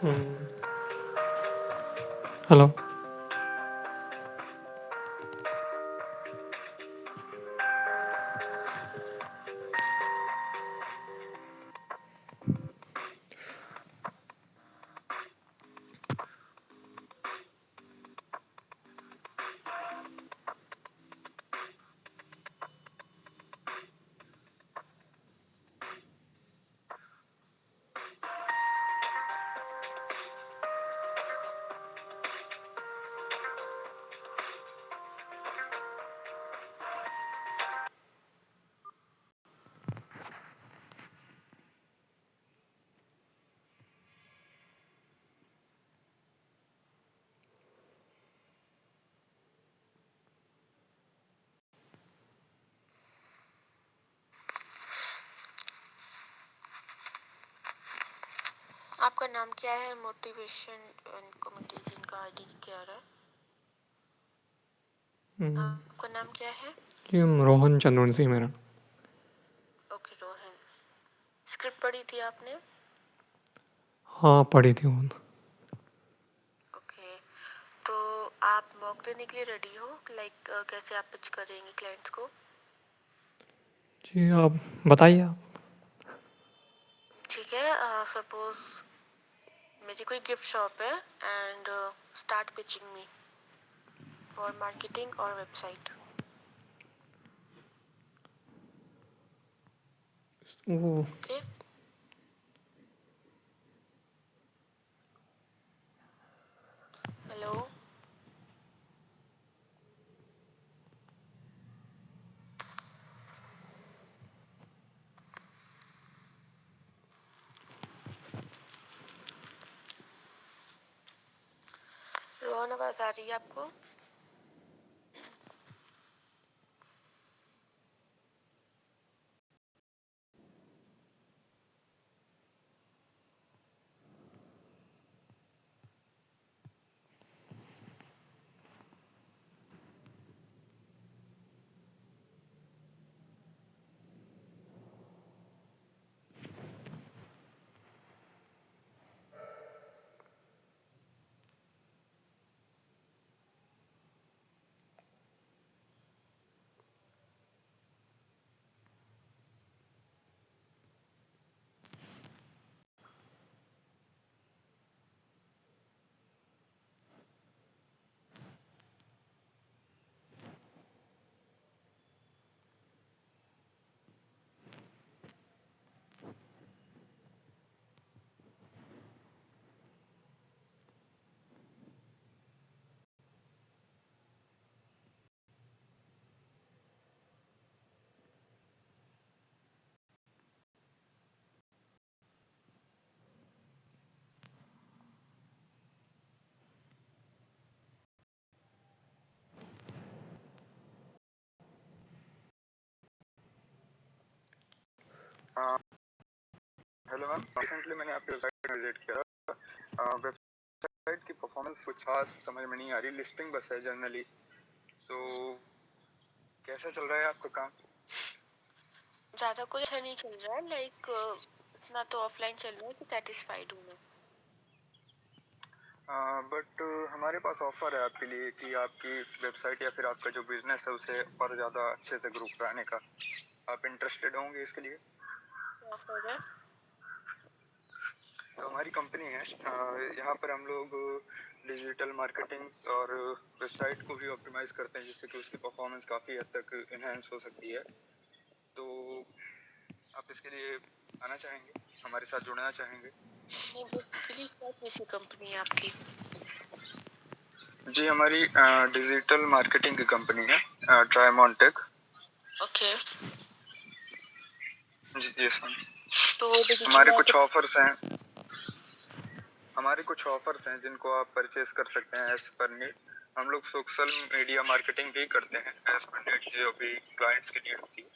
Hello. आपका नाम क्या है? मोटिवेशन एंड कम्युनिकेशन का आईडी क्या रहा है? आपका नाम क्या है? जी रोहन चंद्रवंशी मेरा। ओके रोहन। स्क्रिप्ट पढ़ी थी आपने? हाँ पढ़ी थी वो। ओके, तो आप मॉक देने के लिए रेडी हो? कैसे आप पिच करेंगे क्लाइंट्स को? जी आप बताइए आप। ठीक है, सपोज मेरी कोई गिफ्ट शॉप है and start pitching me for marketing और वेबसाइट। Okay, hello. रोहन आवाज आ रही है आपको? हेलो मैम, रिसेंटली मैंने आपकी वेबसाइट विजिट किया। वेबसाइट की परफॉर्मेंस कुछ खास समझ में नहीं आ रही, लिस्टिंग बस है जनरली। सो कैसा चल रहा है आपका काम? ज़्यादा कुछ अच्छा नहीं चल रहा है, इतना तो ऑफलाइन चल रहा है कि सेटिस्फाइड हूँ मैं। बट हमारे पास ऑफर है आपके लिए कि आपकी वेबसाइट या फिर आपका जो बिजनेस है उसे और ज़्यादा अच्छे से ग्रो कराने का। आप इंटरेस्टेड होंगे इसके लिए? ऑफर है? तो हमारी कंपनी है, यहाँ पर हम लोग डिजिटल मार्केटिंग और वेबसाइट को भी ऑप्टिमाइज करते हैं जिससे कि उसकी परफॉर्मेंस काफ़ी हद तक इन्हेंस हो सकती है। तो आप इसके लिए आना चाहेंगे, हमारे साथ जुड़ना चाहेंगे? नहीं, बेसिकली क्या कैसी कंपनी है आपकी? जी हमारी डिजिटल मार्केटिंग की कंपनी है, ट्राइमॉन्टेक। ओके, जी यस मैम। तो हमारे कुछ ऑफर्स हैं जिनको आप परचेज कर सकते हैं एज पर नीड। हम लोग सोशल मीडिया मार्केटिंग भी करते हैं एज पर नीड, जो भी क्लाइंट्स की नीड होती है।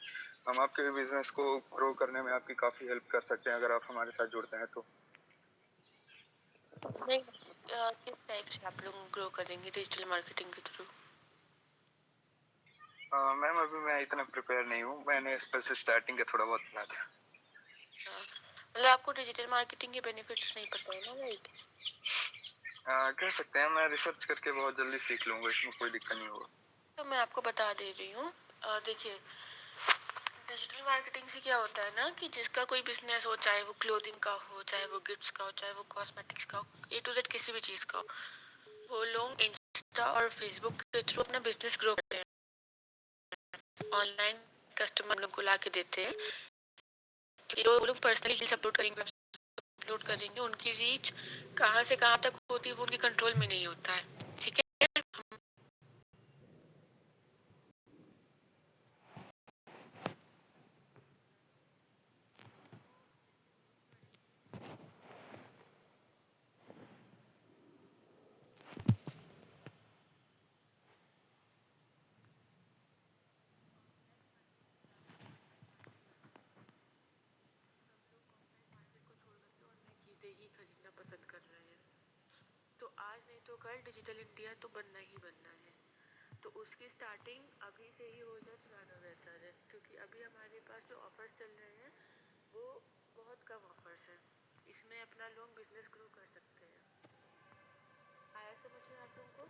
हम आपके बिजनेस को ग्रो करने में आपकी काफ़ी हेल्प कर सकते हैं अगर आप हमारे साथ जुड़ते हैं तो। नहीं, किस टाइप से आप लोग ग्रो करेंगे डिजिटल मार्केटिंग के थ्रू? मैम अभी मैं इतना प्रिपेयर नहीं हूँ, मैंने इस पर से स्टार्टिंग का थोड़ा बहुत पढ़ा था। मतलब आपको डिजिटल मार्केटिंग के बेनिफिट्स नहीं पता है ना, राइट? कह सकते हैं, मैं रिसर्च करके बहुत जल्दी सीख लूँगा, इसमें कोई दिक्कत नहीं होगा। तो मैं आपको बता दे रही हूँ। देखिए, डिजिटल मार्केटिंग से क्या होता है ना कि जिसका कोई बिजनेस हो, चाहे वो क्लोथिंग का हो, चाहे वो गिफ्ट्स का हो, चाहे वो कॉस्मेटिक्स का हो, A to Z किसी भी चीज़ का हो, वो लोग इंस्टा और फेसबुक के थ्रू अपना बिजनेस ग्रो करते हैं। ऑनलाइन कस्टमर लोग को ला के देते हैं, जो वो लोग पर्सनली रील्स अपलोड करेंगे, उनकी रीच कहाँ से कहाँ तक होती है वो उनके कंट्रोल में नहीं होता है, ठीक है। चीजें ही खरीदना पसंद कर रहे हैं, तो आज नहीं तो कल डिजिटल इंडिया तो बनना ही बनना है। तो उसकी स्टार्टिंग अभी से ही हो जाए तो ज़्यादा बेहतर है, क्योंकि अभी हमारे पास जो ऑफर्स चल रहे हैं वो बहुत कम ऑफर्स हैं। इसमें अपना लोग बिजनेस ग्रो कर सकते हैं। आया समझ में आप लोगों को?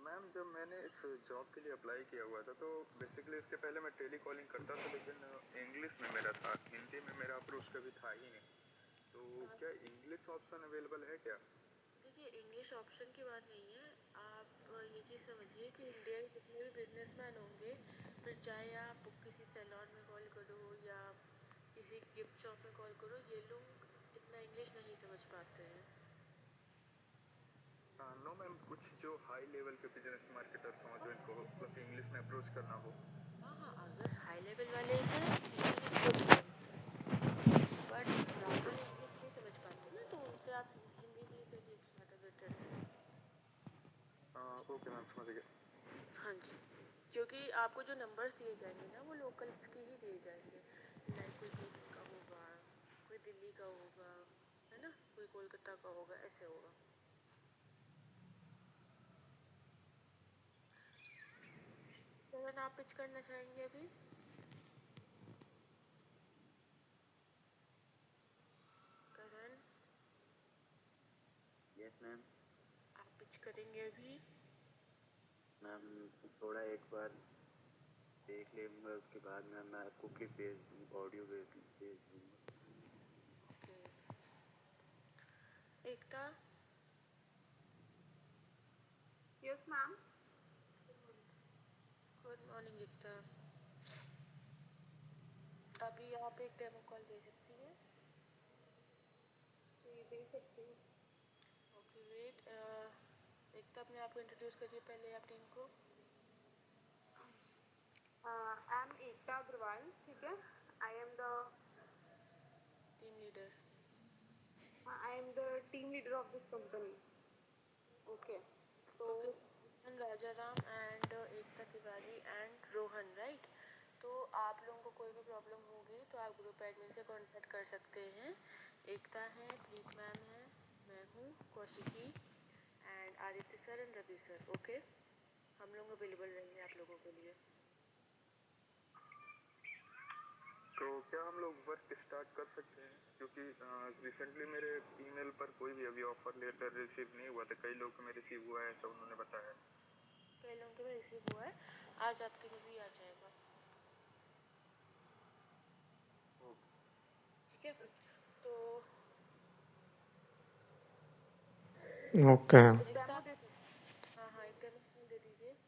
मैम, जब मैंने इस जॉब के लिए अप्लाई किया हुआ था, तो बेसिकली इसके पहले मैं टेली कॉलिंग करता था, लेकिन इंग्लिश में मेरा था, हिंदी में मेरा अप्रोच कभी था ही नहीं। तो क्या इंग्लिश ऑप्शन अवेलेबल है क्या? देखिए, इंग्लिश ऑप्शन की बात नहीं है। आप ये चीज़ समझिए कि इंडिया के जितने भी बिजनेसमैन होंगे, फिर चाहे आप किसी सैलून में कॉल करो या किसी गिफ्ट शॉप में कॉल करो, ये लोग इतना इंग्लिश नहीं समझ पाते हैं। नो मैम, कुछ जो हाई लेवल के बिजनेस मार्केटर्स हों, जो इनको मतलब इंग्लिश में अप्रोच करना हो। हाँ हाँ, अगर हाई लेवल वाले हैं बट नॉर्मल इंग्लिश नहीं समझ पाते ना, तो उनसे आप हिंदी में ही करिए तो ज़्यादा बेटर है। ओके मैम, समझ गया। हाँ जी, क्योंकि आपको जो नंबर्स दिए जाएंगे ना वो लोकल्स के ही दिए जाएंगे। लाइक कोई कोची का होगा, कोई दिल्ली का होगा, है ना, कोई कोलकाता का होगा, ऐसे होगा। करण, आप पिच करना चाहेंगे अभी? करण, यस मैम। आप पिच करेंगे अभी? मैम थोड़ा एक बार देख लेंगे, उसके बाद मैम मैं आपको क्लिप भेज दूँगा, ऑडियो भेज दूँगा। Okay. Ekta. Yes ma'am. Good morning Ekta. अभी आप एक डेमो कॉल दे सकती हैं? जी दे सकती हूँ। ओके वेट, एकता अपने आप को इंट्रोड्यूस करिए पहले आप टीम को। आई एम एकता अग्रवाल, ठीक है। I am the team leader. I am the team leader of this company. Okay, तो okay, Rajaram and Ekta Tiwari and Rohan, right? तो आप लोगों को कोई भी प्रॉब्लम होगी तो आप ग्रुप एडमिन से कांटेक्ट कर सकते हैं। एकता है, प्रीत मैम है, मैं हूँ Kaushiki and Aditya sir and Ravi sir. Okay, हम लोग अवेलेबल रहेंगे आप लोगों के लिए। तो क्या हम लोग वर्क स्टार्ट कर सकते हैं? क्योंकि रिसेंटली मेरे ईमेल पर कोई भी अभी ऑफर लेटर रिसीव नहीं हुआ था, कई लोगों में रिसीव हुआ है ऐसा उन्होंने बताया। कई लोगों के में रिसीव हुआ है, आज आपके में भी आ जाएगा, ठीक है। तो ओके। एकता, डेमो दे सकती हाँ हाँ, एक डेमो दे दीजिए हूँ,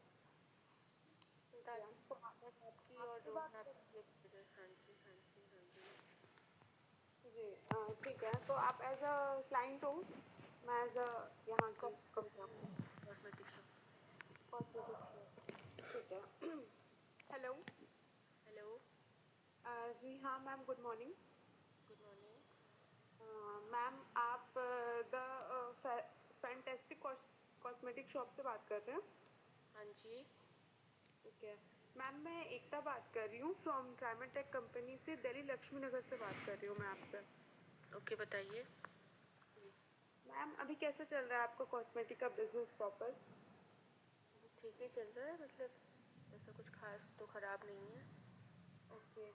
ठीक है। ताकि तो आपकी और आपसे रोहन बात कर आपकी हो जाए। हाँ जी हाँ जी हाँ जी हाँ जी। जी, ठीक है। तो आप एज अ क्लाइंट हो, मैं एज अ यहाँ की company cosmetic shop. Cosmetic shop, ठीक है। हेलो। हेलो, जी हाँ ma'am, good morning. Good morning. Ma'am आप द फैंटेस्टिक कॉस्मेटिक शॉप से बात कर रहे हैं? हाँ जी। ओके मैम, मैं एकता बात कर रही हूँ फ्रॉम ट्राइमेटेक कंपनी से, दिल्ली लक्ष्मी नगर से बात कर रही हूँ मैं आपसे। ओके, बताइए। मैम अभी कैसा चल रहा है आपका कॉस्मेटिक का बिजनेस प्रॉपर? ठीक ही चल रहा है, मतलब ऐसा कुछ खास तो खराब नहीं है। ओके,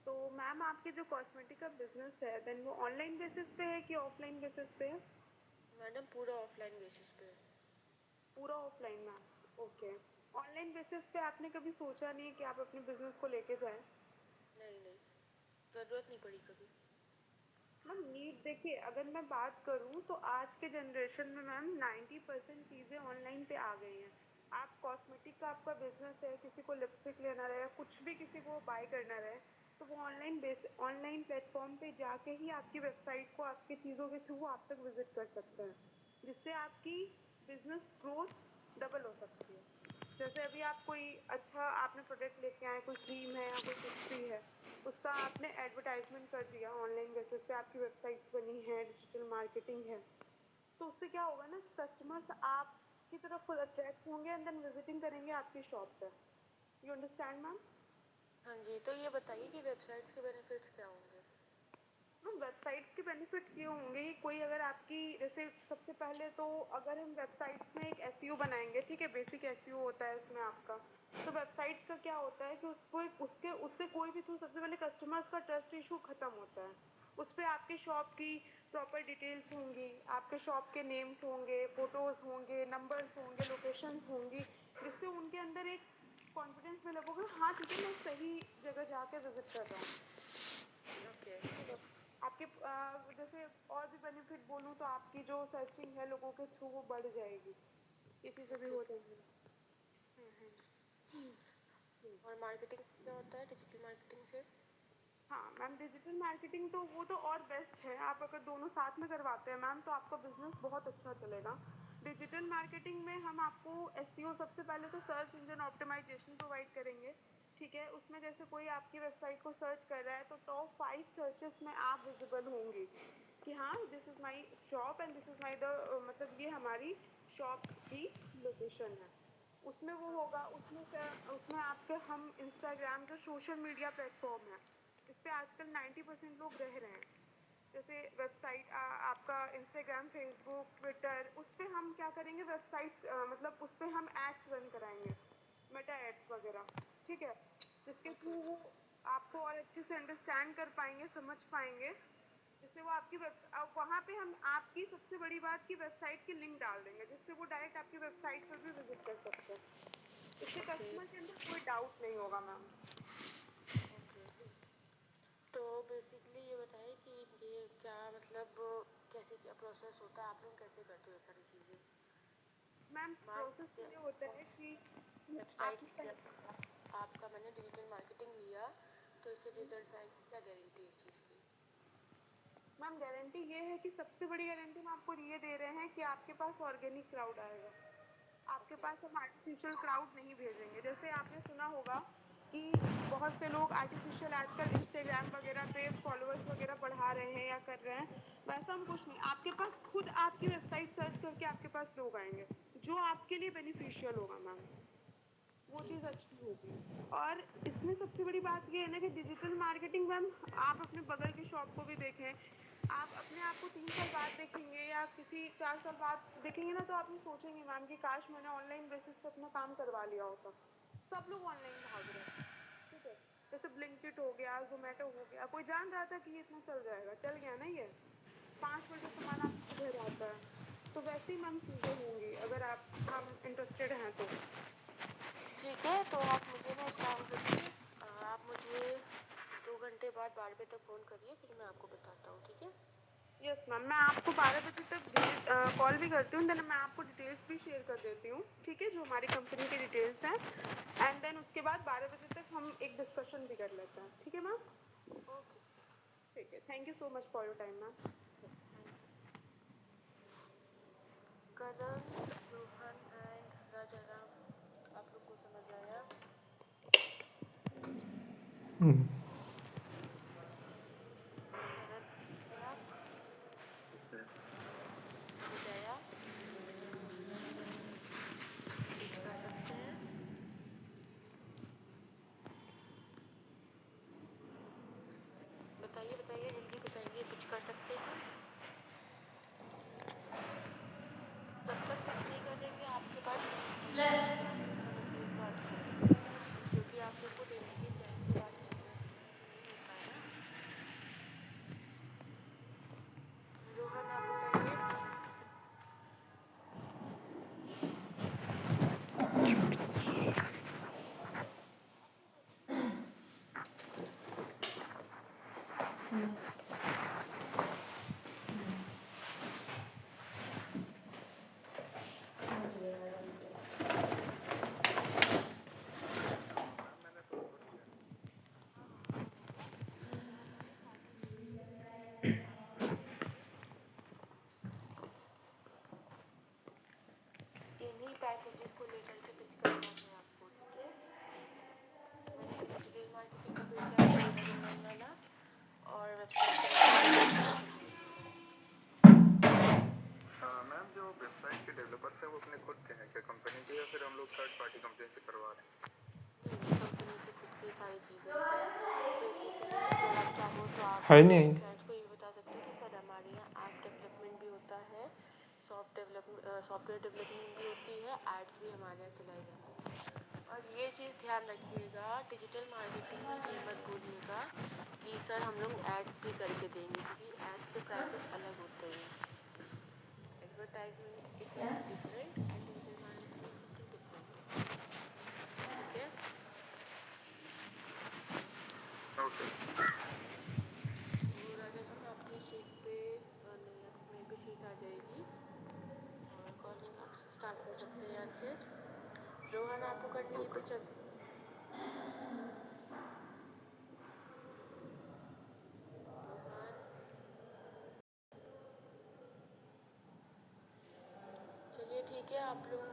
तो मैम आपके जो कॉस्मेटिक का बिजनेस है देन वो ऑनलाइन बेसिस पे है कि ऑफलाइन बेसिस पे है? मैडम पूरा ऑफलाइन बेसिस पे है। पूरा offline ma'am. Okay. Online basis पे आपने कभी सोचा नहीं कि आप अपने बिजनेस को लेके जाएं? नहीं, ज़रूरत नहीं पड़ी कभी। मैम नीड देखिए, अगर मैं बात करूं तो आज के जनरेशन में मैम 90% चीज़ें ऑनलाइन पे आ गई हैं। आप कॉस्मेटिक का आपका बिजनेस है, किसी को लिपस्टिक लेना रहे या कुछ भी किसी को बाय करना रहे, तो वो ऑनलाइन प्लेटफॉर्म पे जाके ही आपकी वेबसाइट को आपकी चीज़ों के थ्रू आप तक विजिट कर सकते हैं, जिससे आपकी बिजनेस ग्रोथ डबल हो सकती है। जैसे अभी आप कोई अच्छा आपने प्रोडक्ट लेके आए, कोई क्रीम है या कोई कुछ भी है, उसका आपने एडवर्टाइजमेंट कर दिया ऑनलाइन बेसिस पे, आपकी वेबसाइट्स बनी है, डिजिटल मार्केटिंग है, तो उससे क्या होगा ना, कस्टमर्स आपकी तरफ खुद अट्रैक्ट होंगे एंड देन विजिटिंग करेंगे आपकी शॉप पे। You understand ma'am? हाँ जी, तो ये बताइए कि वेबसाइट्स के बेनिफिट्स क्या होंगे? वेबसाइट्स के बेनिफिट्स ये होंगे कि कोई अगर आपकी, जैसे सबसे पहले तो अगर हम वेबसाइट्स में एक एसईओ बनाएंगे, ठीक है, बेसिक एसईओ होता है उसमें आपका, तो वेबसाइट्स का क्या होता है कि उसको उसके उससे कोई भी थ्रू सबसे पहले कस्टमर्स का ट्रस्ट इशू खत्म होता है। उस पर आपके शॉप की प्रॉपर डिटेल्स होंगी, आपके शॉप के नेम्स होंगे, फोटोज़ होंगे, नंबर्स होंगे, लोकेशंस होंगी, जिससे उनके अंदर एक कॉन्फिडेंस में लगोगे, हाँ ठीक है मैं सही जगह जाके विजिट कर रहा हूँ। ओके। आपके जैसे और भी बेनिफिट बोलूँ तो आपकी जो सर्चिंग है लोगों के थ्रू वो बढ़ जाएगी, ये चीज़ें भी हो जाएंगी। और मार्केटिंग क्या होता है डिजिटल मार्केटिंग से? हाँ मैम, डिजिटल मार्केटिंग तो वो तो और बेस्ट है, आप अगर दोनों साथ में करवाते हैं मैम तो आपका बिजनेस बहुत अच्छा चलेगा। डिजिटल मार्केटिंग में हम आपको एसईओ, सबसे पहले तो सर्च इंजन ऑप्टिमाइजेशन प्रोवाइड करेंगे, ठीक है। उसमें जैसे कोई आपकी वेबसाइट को सर्च कर रहा है तो टॉप 5 सर्चेस में आप विजिबल होंगे कि हाँ this is my shop and this is my the, मतलब ये हमारी शॉप की लोकेशन है। उसमें वो होगा, उसमें आपके हम इंस्टाग्राम जो सोशल मीडिया प्लेटफॉर्म है जिस पे आजकल 90% लोग रह रहे हैं, जैसे वेबसाइट आपका इंस्टाग्राम, फेसबुक, ट्विटर, उस पे हम क्या करेंगे, वेबसाइट्स मतलब उस पे हम एड्स रन कराएंगे, मेटा एड्स वगैरह, ठीक है, जिसके थ्रू वो आपको और अच्छे से अंडरस्टैंड कर पाएंगे, समझ पाएंगे, जिससे वो आपकी वेबसाइट, वहाँ पे हम आपकी सबसे बड़ी बात की वेबसाइट की लिंक डाल देंगे, जिससे वो डायरेक्ट आपकी वेबसाइट पर भी विजिट कर सकते हैं। इससे कस्टमर के अंदर कोई डाउट नहीं होगा मैम। तो बेसिकली ये बताइए कि ये क्या मतलब कैसे क्या प्रोसेस होता है, आप लोग कैसे करते हो ये सारी चीज़ें? मैम प्रोसेस तो ये होता है कि वेबसाइट आपने आपका मैंने डिजिटल मार्केटिंग लिया तो इससे रिजल्ट आएंगे, क्या गारंटी है इस चीज़ की? मैम गारंटी ये है कि सबसे बड़ी गारंटी हम आपको ये दे रहे हैं कि आपके पास ऑर्गेनिक क्राउड आएगा, आपके पास हम आर्टिफिशियल क्राउड नहीं भेजेंगे। जैसे आपने सुना होगा कि बहुत से लोग आर्टिफिशियल आजकल इंस्टाग्राम वगैरह पे फॉलोअर्स वगैरह बढ़ा रहे हैं या कर रहे हैं, वैसा हम कुछ नहीं, आपके पास खुद आपकी वेबसाइट सर्च करके आपके पास लोग आएंगे जो आपके लिए बेनिफिशियल होगा मैम, वो चीज़ अच्छी होगी। और इसमें सबसे बड़ी बात ये है ना कि डिजिटल मार्केटिंग मैम, आप अपने बगल की शॉप को भी देखें, आप अपने आप को 3 साल बाद देखेंगे या किसी 4 साल बाद देखेंगे ना, तो आप ये सोचेंगे मैम कि काश मैंने ऑनलाइन बेसिस पे अपना काम करवा लिया होता। सब लोग ऑनलाइन भाग रहे हैं, ठीक है, जैसे ब्लिंकिट हो गया, जोमेटो हो गया, कोई जान रहा था कि ये इतना चल जाएगा, चल गया ना ये, 5 मिनट में सामान आपके घर आता है। तो वैसे ही मैम चीज़ें होंगी अगर हम इंटरेस्टेड हैं तो। ठीक है, तो आप मुझे ना एक काम करिए, आप मुझे 2 घंटे बाद 12 बजे तक फ़ोन करिए, फिर मैं आपको बताता हूँ, ठीक है? यस मैम, मैं आपको 12 बजे तक कॉल भी करती हूँ, देन मैं आपको डिटेल्स भी शेयर कर देती हूँ, ठीक है, जो हमारी कंपनी की डिटेल्स हैं, एंड देन उसके बाद 12 बजे तक हम एक डिस्कशन भी कर लेते हैं, ठीक है मैम? ओके। ठीक है, thank you so much for your time ma'am. Karan, Rohan and Rajaram, आप लोग को समझ आया? हम्म, भरत आया? समझ आया? कुछ कर सकते हैं? बताइए बताइए, जल्दी बताइए, कुछ कर सकते हैं? जब तक कुछ नहीं करेंगे आपके पास समझिए इस बात को, क्योंकि आप लोग को देने की फ्रेंड की बात नहीं है। है नहीं। क्लाइंट्स को ये बता सकते हो कि सर हमारे यहाँ ऐप डेवलपमेंट भी होता है, सॉफ्टवेयर डेवलपमेंट भी होती है, एड्स भी हमारे यहाँ चलाई जाती है। और ये चीज़ ध्यान रखिएगा, डिजिटल मार्केटिंग में ये मत बोलिएगा कि सर हम लोग एड्स भी करके देंगे, क्योंकि एड्स के प्राइसेस अलग होते हैं। Advertisement is different and digital marketing is something different. ठीक है, ओके। तो राजा जी मैं अपनी शीट पे नहीं, अब मेरे पे शीट आ जाएगी और कॉलिंग आप स्टार्ट कर सकते हैं यहाँ से। रोहन आपको करनी है तो चल। रोहन चलिए ठीक है, आप लोग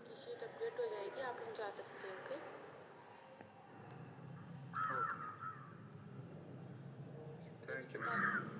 की शीट अपडेट हो जाएगी, आप लोग जा सकते हैं। Okay, thank you ma'am.